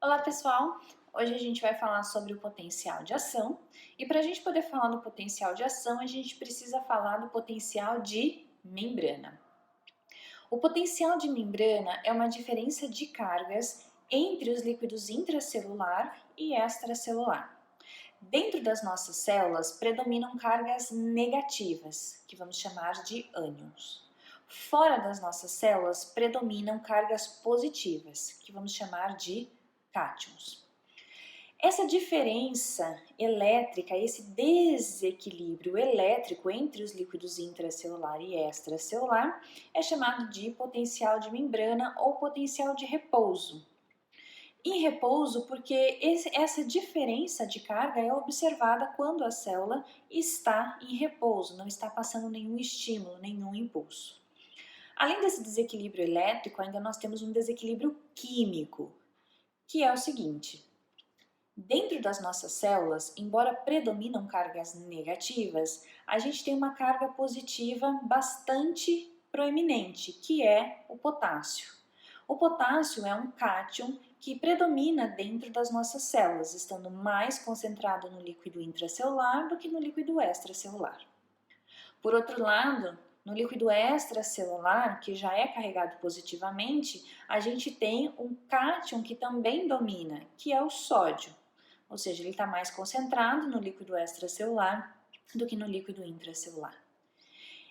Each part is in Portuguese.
Olá pessoal, hoje a gente vai falar sobre o potencial de ação e para a gente poder falar do potencial de ação a gente precisa falar do potencial de membrana. O potencial de membrana é uma diferença de cargas entre os líquidos intracelular e extracelular. Dentro das nossas células predominam cargas negativas, que vamos chamar de ânions. Fora das nossas células predominam cargas positivas, que vamos chamar de cátions. Essa diferença elétrica, esse desequilíbrio elétrico entre os líquidos intracelular e extracelular é chamado de potencial de membrana ou potencial de repouso. Em repouso, porque essa diferença de carga é observada quando a célula está em repouso, não está passando nenhum estímulo, nenhum impulso. Além desse desequilíbrio elétrico, ainda nós temos um desequilíbrio químico, que é o seguinte: dentro das nossas células, embora predominam cargas negativas, a gente tem uma carga positiva bastante proeminente, que é o potássio. O potássio é um cátion que predomina dentro das nossas células, estando mais concentrado no líquido intracelular do que no líquido extracelular. Por outro lado, no líquido extracelular, que já é carregado positivamente, a gente tem um cátion que também domina, que é o sódio. Ou seja, ele está mais concentrado no líquido extracelular do que no líquido intracelular.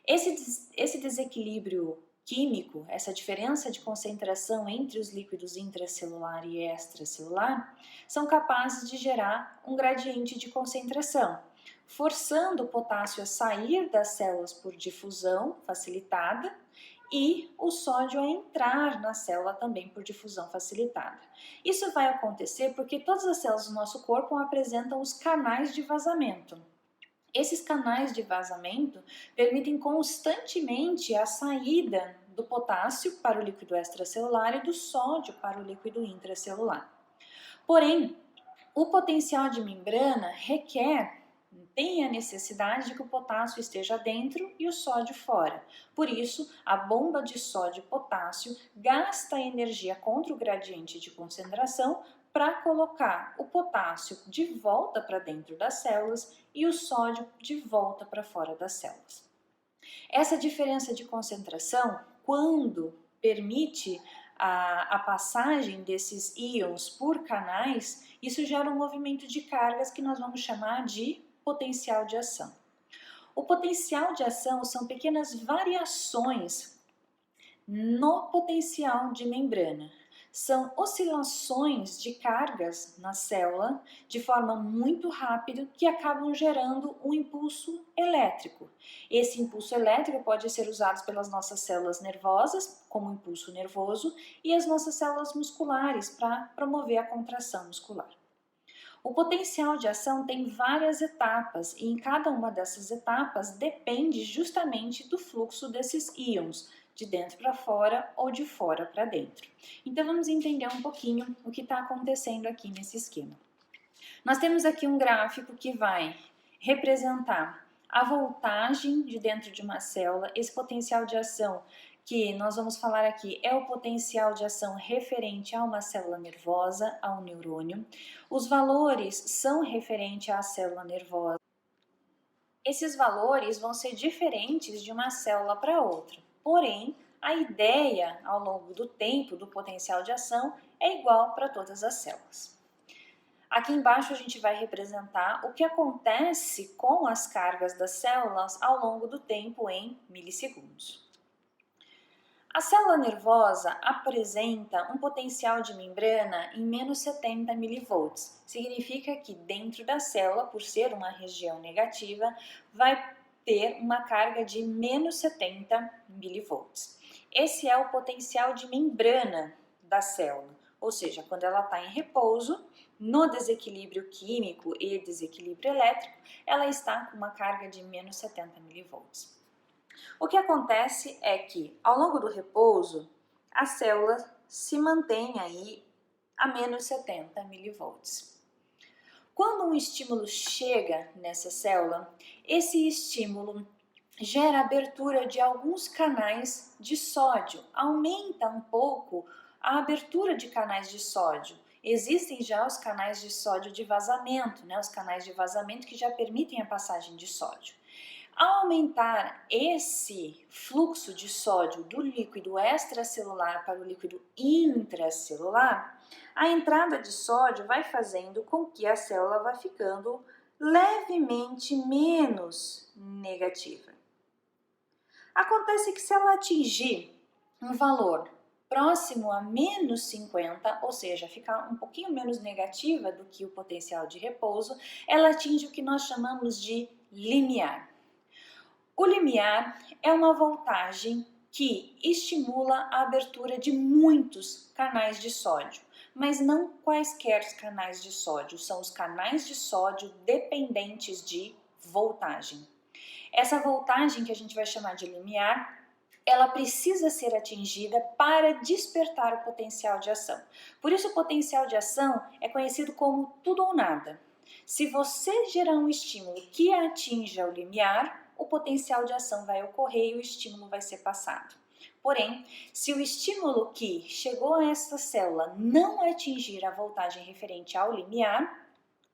Esse desequilíbrio químico, essa diferença de concentração entre os líquidos intracelular e extracelular, são capazes de gerar um gradiente de concentração, forçando o potássio a sair das células por difusão facilitada e o sódio a entrar na célula também por difusão facilitada. Isso vai acontecer porque todas as células do nosso corpo apresentam os canais de vazamento. Esses canais de vazamento permitem constantemente a saída do potássio para o líquido extracelular e do sódio para o líquido intracelular. Porém, o potencial de membrana tem a necessidade de que o potássio esteja dentro e o sódio fora. Por isso, a bomba de sódio e potássio gasta energia contra o gradiente de concentração para colocar o potássio de volta para dentro das células e o sódio de volta para fora das células. Essa diferença de concentração, quando permite a passagem desses íons por canais, isso gera um movimento de cargas que nós vamos chamar de potencial de ação. O potencial de ação são pequenas variações no potencial de membrana. São oscilações de cargas na célula de forma muito rápida que acabam gerando um impulso elétrico. Esse impulso elétrico pode ser usado pelas nossas células nervosas como impulso nervoso e as nossas células musculares para promover a contração muscular. O potencial de ação tem várias etapas e em cada uma dessas etapas depende justamente do fluxo desses íons, de dentro para fora ou de fora para dentro. Então vamos entender um pouquinho o que está acontecendo aqui nesse esquema. Nós temos aqui um gráfico que vai representar a voltagem de dentro de uma célula, esse potencial de ação que nós vamos falar aqui é o potencial de ação referente a uma célula nervosa, a um neurônio. Os valores são referentes à célula nervosa. Esses valores vão ser diferentes de uma célula para outra, porém, a ideia ao longo do tempo do potencial de ação é igual para todas as células. Aqui embaixo a gente vai representar o que acontece com as cargas das células ao longo do tempo em milissegundos. A célula nervosa apresenta um potencial de membrana em menos 70 mV. Significa que dentro da célula, por ser uma região negativa, vai ter uma carga de menos 70 mV. Esse é o potencial de membrana da célula, ou seja, quando ela está em repouso, no desequilíbrio químico e desequilíbrio elétrico, ela está com uma carga de menos 70 mV. O que acontece é que, ao longo do repouso, a célula se mantém aí a menos 70 mV. Quando um estímulo chega nessa célula, esse estímulo gera abertura de alguns canais de sódio, aumenta um pouco a abertura de canais de sódio. existem já os canais de sódio de vazamento, né? Os canais de vazamento que já permitem a passagem de sódio. Ao aumentar esse fluxo de sódio do líquido extracelular para o líquido intracelular, a entrada de sódio vai fazendo com que a célula vá ficando levemente menos negativa. Acontece que se ela atingir um valor próximo a menos 50, ou seja, ficar um pouquinho menos negativa do que o potencial de repouso, ela atinge o que nós chamamos de limiar. O limiar é uma voltagem que estimula a abertura de muitos canais de sódio, mas não quaisquer canais de sódio, são os canais de sódio dependentes de voltagem. Essa voltagem, que a gente vai chamar de limiar, ela precisa ser atingida para despertar o potencial de ação. Por isso, o potencial de ação é conhecido como tudo ou nada. Se você gerar um estímulo que atinja o limiar, o potencial de ação vai ocorrer e o estímulo vai ser passado. Porém, se o estímulo que chegou a essa célula não atingir a voltagem referente ao limiar,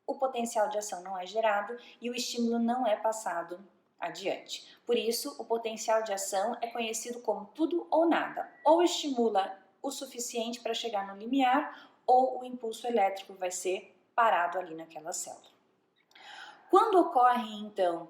o potencial de ação não é gerado e o estímulo não é passado adiante. Por isso, o potencial de ação é conhecido como tudo ou nada. Ou estimula o suficiente para chegar no limiar, ou o impulso elétrico vai ser parado ali naquela célula. Quando ocorre, então,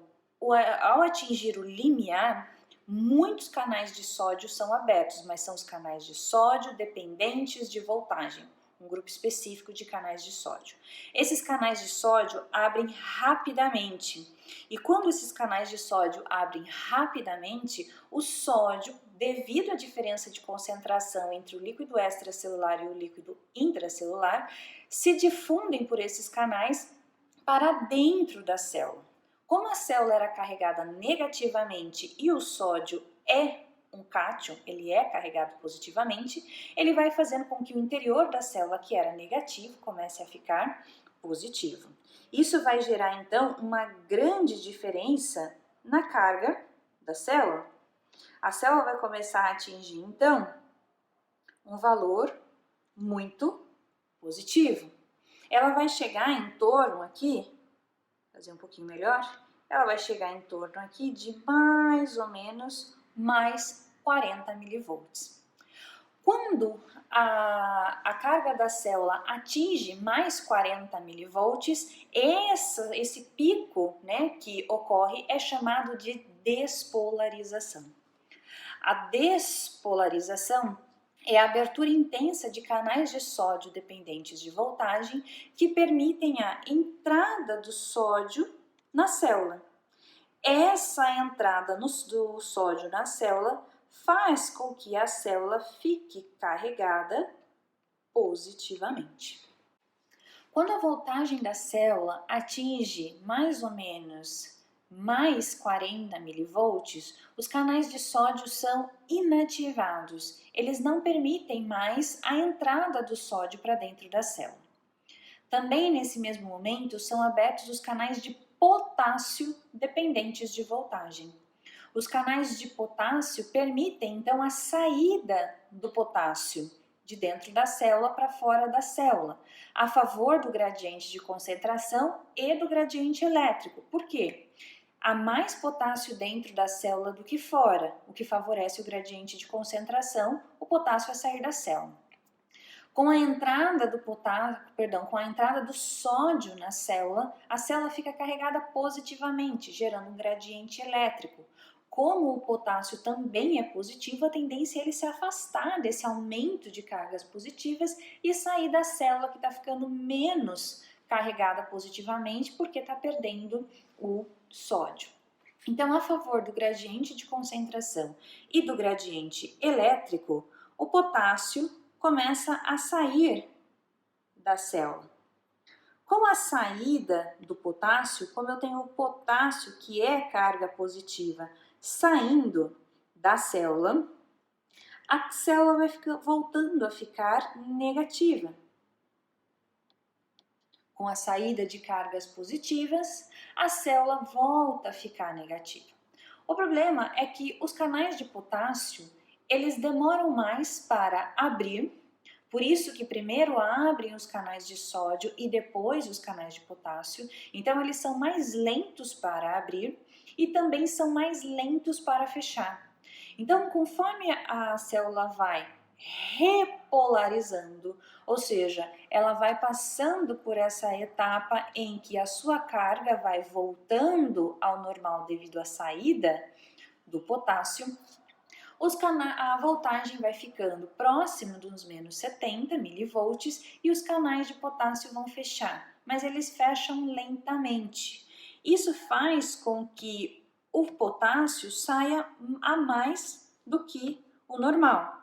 ao atingir o limiar, muitos canais de sódio são abertos, mas são os canais de sódio dependentes de voltagem, um grupo específico de canais de sódio. Esses canais de sódio abrem rapidamente, e quando esses canais de sódio abrem rapidamente, o sódio, devido à diferença de concentração entre o líquido extracelular e o líquido intracelular, se difundem por esses canais para dentro da célula. Como a célula era carregada negativamente e o sódio é um cátion, ele é carregado positivamente, ele vai fazendo com que o interior da célula, que era negativo, comece a ficar positivo. Isso vai gerar, então, uma grande diferença na carga da célula. A célula vai começar a atingir, então, um valor muito positivo. Ela vai chegar em torno aqui, fazer um pouquinho melhor, ela vai chegar em torno aqui de mais ou menos mais 40 milivolts. Quando a carga da célula atinge mais 40 milivolts, esse pico, né, que ocorre é chamado de despolarização. A despolarização é a abertura intensa de canais de sódio dependentes de voltagem que permitem a entrada do sódio na célula. Essa entrada do sódio na célula faz com que a célula fique carregada positivamente. Quando a voltagem da célula atinge mais ou menos mais 40 milivolts, os canais de sódio são inativados. Eles não permitem mais a entrada do sódio para dentro da célula. Também nesse mesmo momento são abertos os canais de potássio dependentes de voltagem. Os canais de potássio permitem então a saída do potássio de dentro da célula para fora da célula, a favor do gradiente de concentração e do gradiente elétrico. Por quê? Há mais potássio dentro da célula do que fora, o que favorece o gradiente de concentração, o potássio a sair da célula. Com a entrada do sódio na célula, a célula fica carregada positivamente, gerando um gradiente elétrico. Como o potássio também é positivo, a tendência é ele se afastar desse aumento de cargas positivas e sair da célula que está ficando menos carregada positivamente porque está perdendo o sódio. Então, a favor do gradiente de concentração e do gradiente elétrico, o potássio começa a sair da célula. Com a saída do potássio, como eu tenho o potássio, que é carga positiva, saindo da célula, a célula vai voltando a ficar negativa. Com a saída de cargas positivas, a célula volta a ficar negativa. O problema é que os canais de potássio, eles demoram mais para abrir, Por isso que primeiro abrem os canais de sódio e depois os canais de potássio. Então eles são mais lentos para abrir e também são mais lentos para fechar. Então, conforme a célula vai repolarizando, ou seja, ela vai passando por essa etapa em que a sua carga vai voltando ao normal devido à saída do potássio, a voltagem vai ficando próximo dos menos 70 milivolts e os canais de potássio vão fechar, mas eles fecham lentamente. Isso faz com que o potássio saia a mais do que o normal,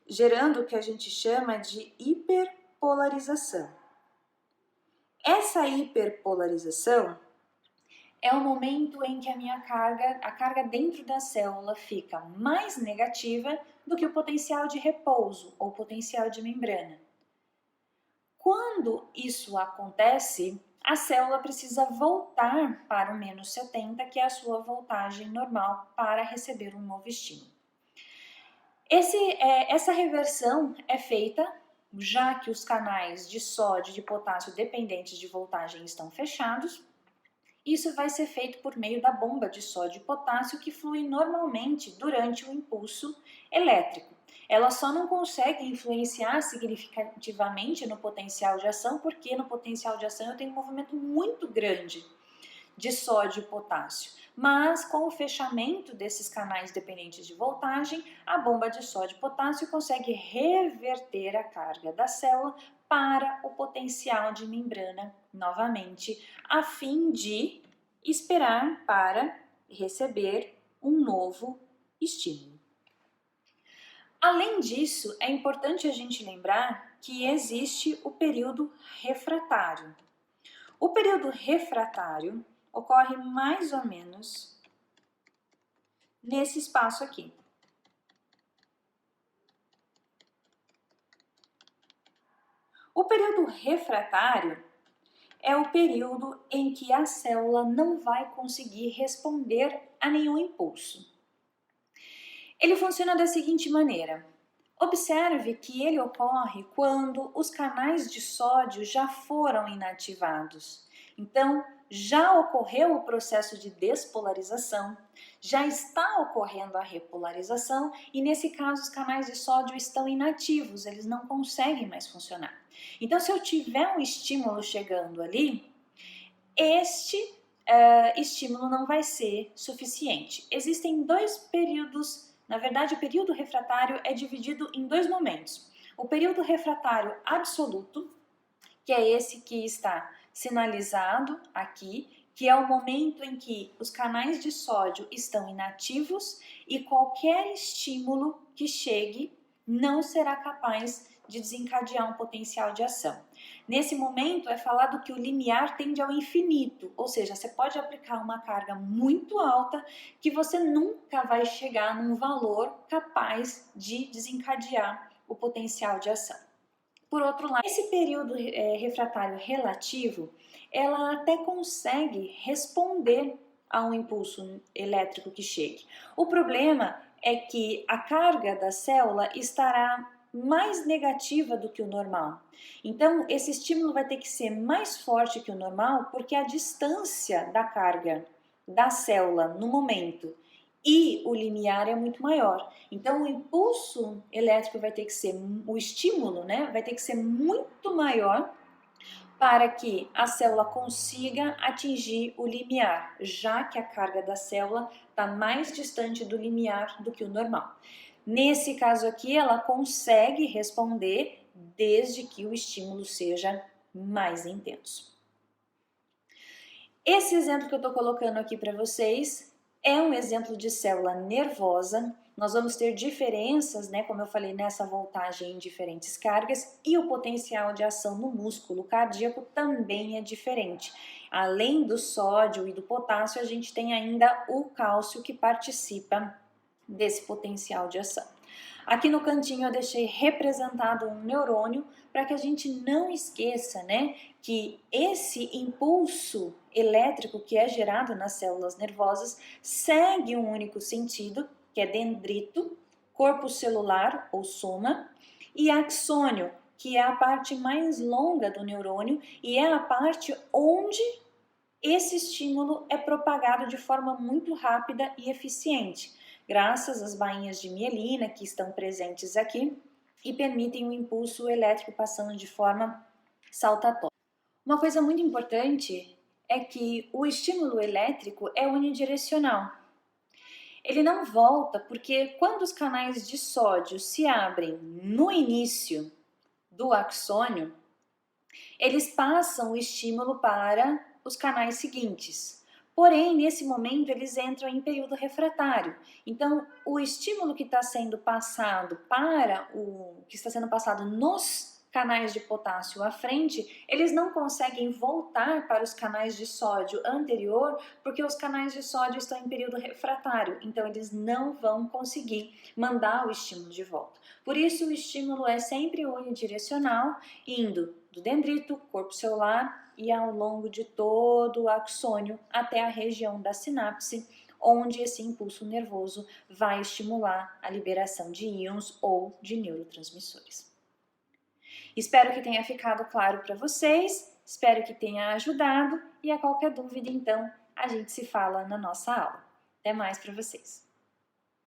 gerando o que a gente chama de hiperpolarização. Essa hiperpolarização é o momento em que a carga dentro da célula fica mais negativa do que o potencial de repouso ou potencial de membrana. Quando isso acontece, a célula precisa voltar para o menos 70, que é a sua voltagem normal, para receber um novo estímulo. Essa reversão é feita já que os canais de sódio e de potássio dependentes de voltagem estão fechados. Isso vai ser feito por meio da bomba de sódio e potássio que flui normalmente durante o impulso elétrico. Ela só não consegue influenciar significativamente no potencial de ação, porque no potencial de ação eu tenho um movimento muito grande de sódio e potássio. Mas com o fechamento desses canais dependentes de voltagem, a bomba de sódio e potássio consegue reverter a carga da célula para o potencial de membrana novamente, a fim de esperar para receber um novo estímulo. Além disso, é importante a gente lembrar que existe o período refratário. O período refratário ocorre mais ou menos nesse espaço aqui. O período refratário é o período em que a célula não vai conseguir responder a nenhum impulso. Ele funciona da seguinte maneira. Observe que ele ocorre quando os canais de sódio já foram inativados. Então, já ocorreu o processo de despolarização, já está ocorrendo a repolarização e nesse caso os canais de sódio estão inativos, eles não conseguem mais funcionar. Então, se eu tiver um estímulo chegando ali, este estímulo não vai ser suficiente. Existem dois períodos. Na verdade, o período refratário é dividido em dois momentos. O período refratário absoluto, que é esse que está sinalizado aqui, que é o momento em que os canais de sódio estão inativos e qualquer estímulo que chegue não será capaz de desencadear um potencial de ação. Nesse momento é falado que o limiar tende ao infinito, ou seja, você pode aplicar uma carga muito alta que você nunca vai chegar num valor capaz de desencadear o potencial de ação. Por outro lado, esse período refratário relativo, ela até consegue responder a um impulso elétrico que chegue. O problema é que a carga da célula estará mais negativa do que o normal. Então, esse estímulo vai ter que ser mais forte que o normal, porque a distância da carga da célula no momento e o limiar é muito maior. Então, o impulso elétrico vai ter que ser, o estímulo, né, vai ter que ser muito maior para que a célula consiga atingir o limiar, já que a carga da célula está mais distante do limiar do que o normal. Nesse caso aqui, ela consegue responder desde que o estímulo seja mais intenso. Esse exemplo que eu estou colocando aqui para vocês é um exemplo de célula nervosa. Nós vamos ter diferenças, né, como eu falei, nessa voltagem em diferentes cargas, e o potencial de ação no músculo cardíaco também é diferente. Além do sódio e do potássio, a gente tem ainda o cálcio que participa desse potencial de ação. Aqui no cantinho eu deixei representado um neurônio para que a gente não esqueça, né, que esse impulso elétrico que é gerado nas células nervosas segue um único sentido, que é dendrito, corpo celular ou soma, e axônio, que é a parte mais longa do neurônio e é a parte onde esse estímulo é propagado de forma muito rápida e eficiente, graças às bainhas de mielina que estão presentes aqui e permitem o impulso elétrico passando de forma saltatória. Uma coisa muito importante é que o estímulo elétrico é unidirecional. Ele não volta porque quando os canais de sódio se abrem no início do axônio, eles passam o estímulo para os canais seguintes. Porém, nesse momento, eles entram em período refratário. Então, o estímulo que está sendo passado nos canais de potássio à frente, eles não conseguem voltar para os canais de sódio anterior, porque os canais de sódio estão em período refratário. Então, eles não vão conseguir mandar o estímulo de volta. Por isso, o estímulo é sempre unidirecional, indo do dendrito, corpo celular e ao longo de todo o axônio até a região da sinapse, onde esse impulso nervoso vai estimular a liberação de íons ou de neurotransmissores. Espero que tenha ficado claro para vocês, espero que tenha ajudado e a qualquer dúvida, então, a gente se fala na nossa aula. Até mais para vocês!